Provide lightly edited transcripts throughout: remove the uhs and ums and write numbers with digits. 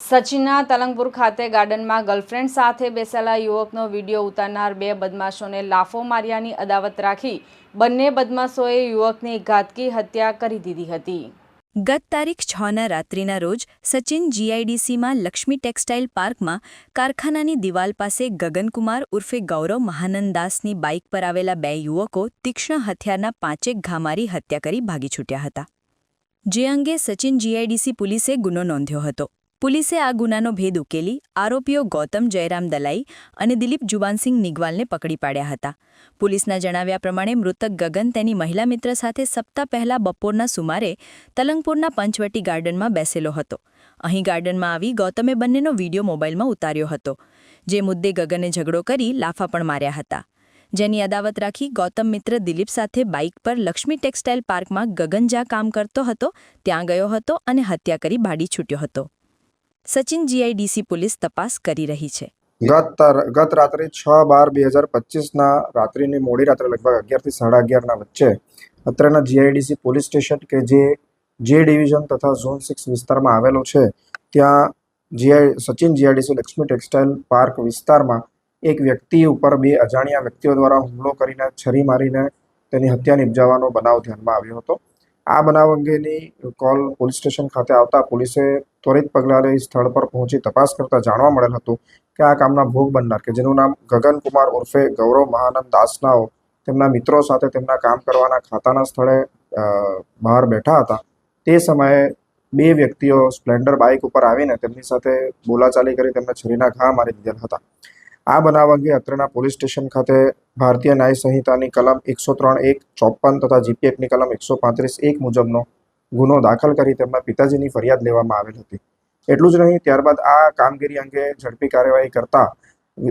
સચિનના તલંગપુર ખાતે ગાર્ડનમાં ગર્લફ્રેન્ડ સાથે બેસેલા યુવકનો વિડીયો ઉતારનાર બે બદમાશોને લાફો માર્યાની અદાવત રાખી બંને બદમાશોએ યુવકની ઘાતકી હત્યા કરી દીધી હતી। ગત તારીખ 6ના રાત્રિના રોજ સચિન જીઆઈડીસીમાં લક્ષ્મી ટેક્સટાઇલ પાર્કમાં કારખાનાની દિવાલ પાસે ગગનકુમાર ઉર્ફે ગૌરવ મહાનંદાસની બાઇક પર આવેલા બે યુવકો તીક્ષ્ણ હથિયારના 5 ઘા મારી હત્યા કરી ભાગી છૂટ્યા હતા। જે અંગે સચિન જીઆઈડીસી પોલીસે ગુનો નોંધ્યો હતો। પોલીસે આ ગુનાનો ભેદ ઉકેલી આરોપીઓ ગૌતમ જયરામ દલાઈ અને દિલીપ જુબાનસિંહ નિગવાલને પકડી પાડ્યા હતા। પોલીસના જણાવ્યા પ્રમાણે મૃતક ગગન તેની મહિલા મિત્ર સાથે સપ્તાહ પહેલા બપોરના સુમારે તલંગપુરના પંચવટી ગાર્ડનમાં બેસેલો હતો। અહીં ગાર્ડનમાં આવી ગૌતમે બંનેનો વિડીયો મોબાઈલમાં ઉતાર્યો હતો, જે મુદ્દે ગગને ઝઘડો કરી લાફા પણ માર્યા હતા। જેની અદાવત રાખી ગૌતમ મિત્ર દિલીપ સાથે બાઇક પર લક્ષ્મી ટેક્સટાઇલ પાર્કમાં ગગન જ્યાં કામ કરતો હતો ત્યાં ગયો હતો અને હત્યા કરી ભાડી છૂટ્યો હતો। સચિન જીઆઈડીસી પોલીસ તપાસ કરી રહી છે। ગત રાત્રે 6/12/2025 રાત્રિની મોડી રાત્રે લગભગ 11 થી 11:30 વચ્ચે અત્રેના જીઆઈડીસી પોલીસ સ્ટેશન કે જે ડિવિઝન તથા ઝોન 6 વિસ્તારમાં આવેલો છે, ત્યાં Sachin GIDC Lakshmi textile park વિસ્તારમાં એક વ્યક્તિ ઉપર બે અજાણ્યા વ્યક્તિઓ દ્વારા હુમલો કરીને છરી મારીને તેની હત્યા નિપજાવવાનો બનાવ ધ્યાનમાં આવ્યો હતો। આ બનાવ અંગેની કોલ પોલીસ સ્ટેશન ખાતે આવતા પોલીસે ત્વરિત પગલાં લઈ સ્થળ પર પહોંચી તપાસ કરતા જાણવા મળેલ હતું કે આ કામના ભોગ બનનાર કે જેનું નામ ગગનકુમાર ઉર્ફે ગૌરવ મહાનંદ દાસનાઓ તેમના મિત્રો સાથે તેમના કામ કરવાના ખાતાના સ્થળે બહાર બેઠા હતા। તે સમયે બે વ્યક્તિઓ સ્પ્લેન્ડર બાઇક ઉપર આવીને તેમની સાથે બોલાચાલી કરી તેમને છરીના ઘા મારી દીધેલ હતા। આ બનાવ અંગે અત્રેના પોલીસ સ્ટેશન ખાતે ભારતીય ન્યાય સંહિતાની કલમ 103(1) 54 તથા જીપી એક્ટની કલમ 135(1) મુજબનો ગુનો દાખલ કરી તેમના પિતાજીની ફરિયાદ લેવામાં આવેલ હતી। એટલું જ નહીં, ત્યારબાદ આ કામગીરી અંગે ઝડપી કાર્યવાહી કરતા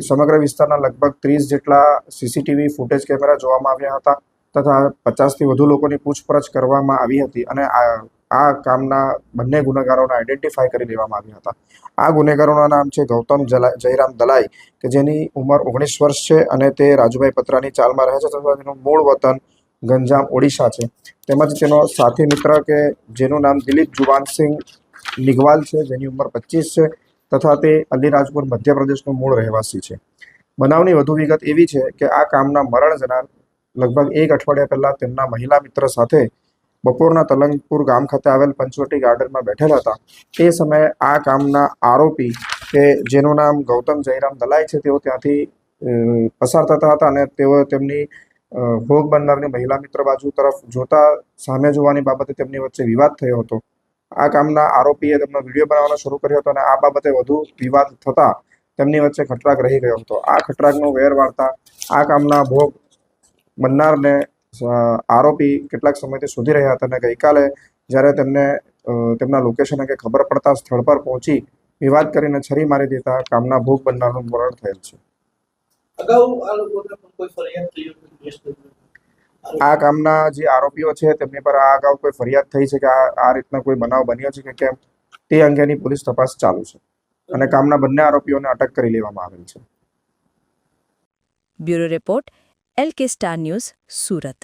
સમગ્ર વિસ્તારના લગભગ 30 જેટલા સીસીટીવી ફૂટેજ કેમેરા જોવામાં આવ્યા હતા તથા 50થી વધુ લોકોની પૂછપરછ કરવામાં આવી હતી અને આ કામના બંને ગુનેગારોને આઈડેન્ટિફાઈ કરી લેવામાં આવ્યા હતા। આ ગુનેગારોના નામ છે ગૌતમ જયરામ દલાઈ કે જેની ઉંમર 19 વર્ષ છે અને તે રાજુભાઈ પતરાની ચાલમાં રહે છે તથા તેનું મૂળ વતન ગંજામ ઓડિશા છે। તેમજ તેનો સાથી મિત્ર કે જેનું નામ દિલીપ જુબાનસિંહ નિગવાલ છે, જેની ઉંમર 25 છે તથા તે અલીરાજપુર મધ્યપ્રદેશનો મૂળ રહેવાસી છે। બનાવની વધુ વિગત એવી છે કે આ કામના મરણ જનાર લગભગ 1 અઠવાડિયા પહેલા તેમના મહિલા મિત્ર સાથે બપોરના તલંગપુર ગામ ખાતે આવેલ પંચવટી ગાર્ડનમાં બેઠેલા હતા। તે સમયે આ કામના આરોપી કે જેનું નામ ગૌતમ જયરામ દલાઈ છે, તેઓ ત્યાંથી પસાર થતા હતા અને તેઓ તેમની ભોગ બનનારની મહિલા મિત્ર બાજુ તરફ જોતા સામે જોવાની બાબતે તેમની વચ્ચે વિવાદ થયો હતો। આ કામના આરોપીએ તેમનો વિડીયો બનાવવાનો શરૂ કર્યો હતો અને આ બાબતે વધુ વિવાદ થતા તેમની વચ્ચે ખટરાગ રહી ગયો હતો। આ ખટરાગનો વેર વાળતા આ કામના ભોગ બનનારને આરોપી કેટલાક સમયથી શોધી રહ્યા હતા અને ગઈકાલે જ્યારે તેમને તેમના લોકેશન અંગે ખબર પડતા સ્થળ પર પહોંચી વિવાદ કરીને છરી મારી દેતા કામના ભોગ બનનારનું મરણ થયેલ છે। આ કામના જે આરોપીઓ છે તેમની પર આ અગાઉ કોઈ ફરિયાદ થઈ છે કે આ રીતના કોઈ બનાવ બન્યો છે કે કેમ, તે અંગેની પોલીસ તપાસ ચાલુ છે અને કામના બંને આરોપીઓને અટક કરી લેવામાં આવેલ છે। Bureau report LK star news, Surat.